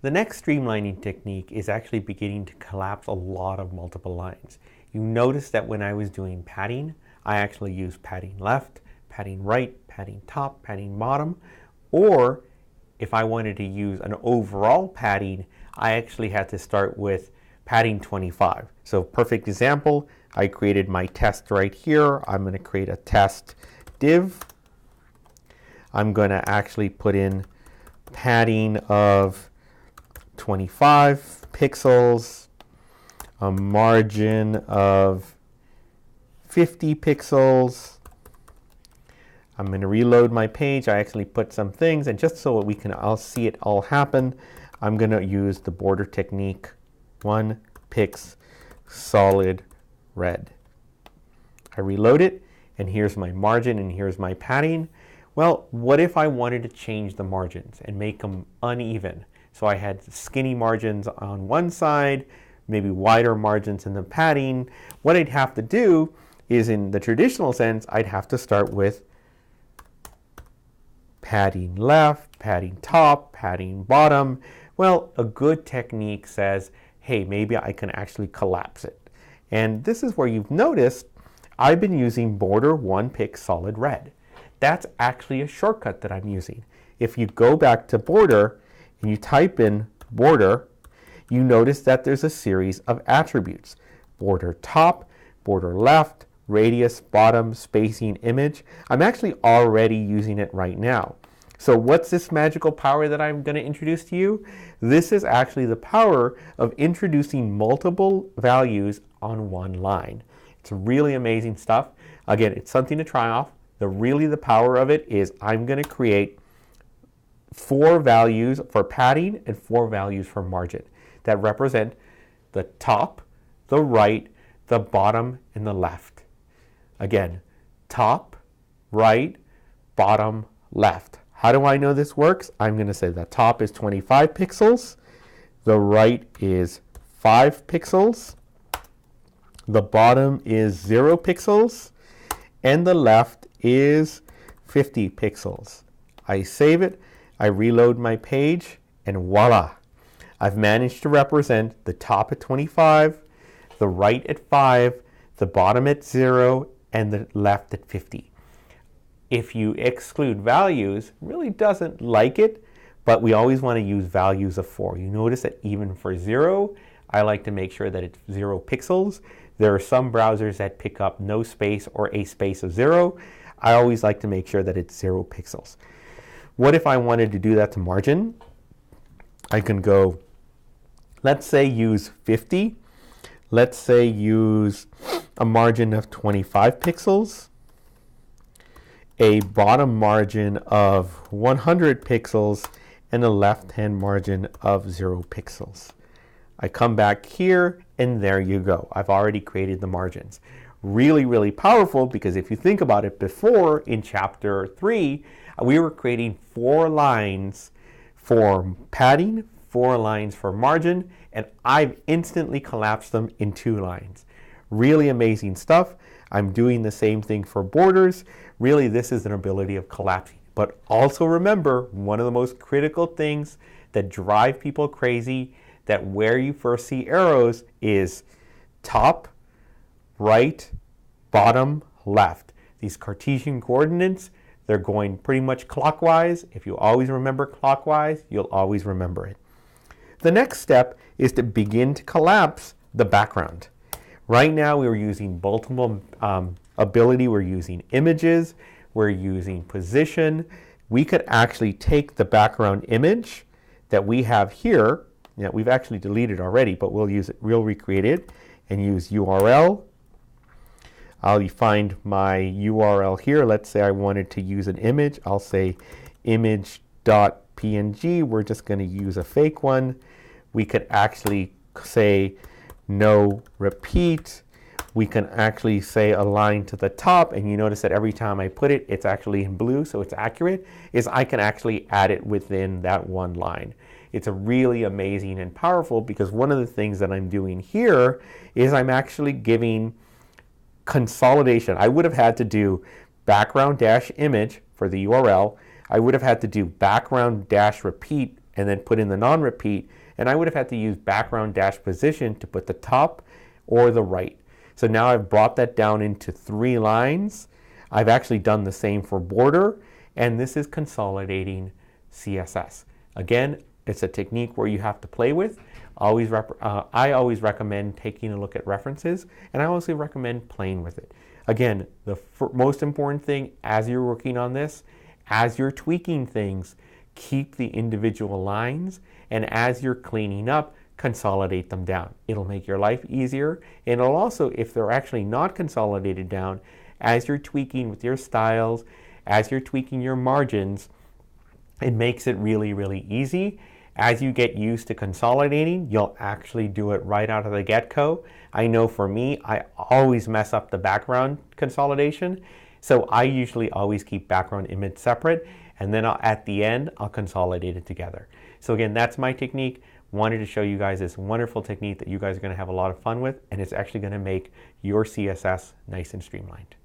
The next streamlining technique is actually beginning to collapse a lot of multiple lines. You notice that when I was doing padding, I actually used padding left, padding right, padding top, padding bottom, or if I wanted to use an overall padding, I actually had to start with padding 25. So perfect example, I created my test right here. I'm going to create a test div. I'm going to actually put in padding of 25 pixels, a margin of 50 pixels. I'm going to reload my page. I actually put some things, and just so we can all see it all happen, I'm going to use the border technique, 1 pix solid red. I reload it, and here's my margin, and here's my padding. Well, what if I wanted to change the margins and make them uneven? So I had skinny margins on one side, maybe wider margins in the padding. What I'd have to do is, in the traditional sense, I'd have to start with padding left, padding top, padding bottom. Well, a good technique says, hey, maybe I can actually collapse it. And this is where you've noticed I've been using border 1 pix solid red. That's actually a shortcut that I'm using. If you go back to border and you type in border, you notice that there's a series of attributes. Border top, border left, radius, bottom, spacing, image. I'm actually already using it right now. So what's this magical power that I'm going to introduce to you? This is actually the power of introducing multiple values on one line. It's really amazing stuff. Again, it's something to try off. The power of it is I'm going to create 4 values for padding and 4 values for margin that represent the top, the right, the bottom, and the left. Again, top, right, bottom, left. How do I know this works? I'm going to say the top is 25 pixels, the right is 5 pixels, the bottom is 0 pixels, and the left is 50 pixels. I save it, I reload my page, and voila! I've managed to represent the top at 25, the right at 5, the bottom at 0, and the left at 50. If you exclude values, it really doesn't like it, but we always want to use values of 4. You notice that even for 0, I like to make sure that it's 0 pixels. There are some browsers that pick up no space or a space of 0. I always like to make sure that it's 0 pixels. What if I wanted to do that to margin? I can go, let's say use 50. Let's say use a margin of 25 pixels, a bottom margin of 100 pixels, and a left-hand margin of 0 pixels. I come back here, and there you go. I've already created the margins. Really, really powerful, because if you think about it, before in chapter 3, we were creating 4 lines for padding, 4 lines for margin, and I've instantly collapsed them in 2 lines. Really amazing stuff. I'm doing the same thing for borders. Really, this is an ability of collapsing. But also remember, one of the most critical things that drive people crazy, that where you first see arrows is top, right, bottom, left. These Cartesian coordinates, they're going pretty much clockwise. If you always remember clockwise, you'll always remember it. The next step is to begin to collapse the background. Right now we're using multiple ability. We're using images. We're using position. We could actually take the background image that we have here. Yeah, we've actually deleted already, but we'll use it. We'll recreate it and use URL. I'll find my URL here. Let's say I wanted to use an image. I'll say image.png. We're just going to use a fake one. We could actually say no repeat. We can actually say align to the top, and you notice that every time I put it, it's actually in blue, so it's accurate, is I can actually add it within that one line. It's a really amazing and powerful, because one of the things that I'm doing here is I'm actually giving consolidation. I would have had to do background dash image for the URL. I would have had to do background dash repeat and then put in the non-repeat, and I would have had to use background dash position to put the top or the right. So now I've brought that down into 3 lines. I've actually done the same for border, and this is consolidating CSS. Again, it's a technique where you have to play with. I always recommend taking a look at references, and I also recommend playing with it. Again, the most important thing as you're working on this, as you're tweaking things, keep the individual lines, and as you're cleaning up, consolidate them down. It'll make your life easier, and it'll also, if they're actually not consolidated down, as you're tweaking with your styles, as you're tweaking your margins, it makes it really, really easy. As you get used to consolidating, you'll actually do it right out of the get-go. I know for me, I always mess up the background consolidation, so I usually always keep background image separate, and then at the end, I'll consolidate it together. So again, that's my technique. Wanted to show you guys this wonderful technique that you guys are going to have a lot of fun with, and it's actually going to make your CSS nice and streamlined.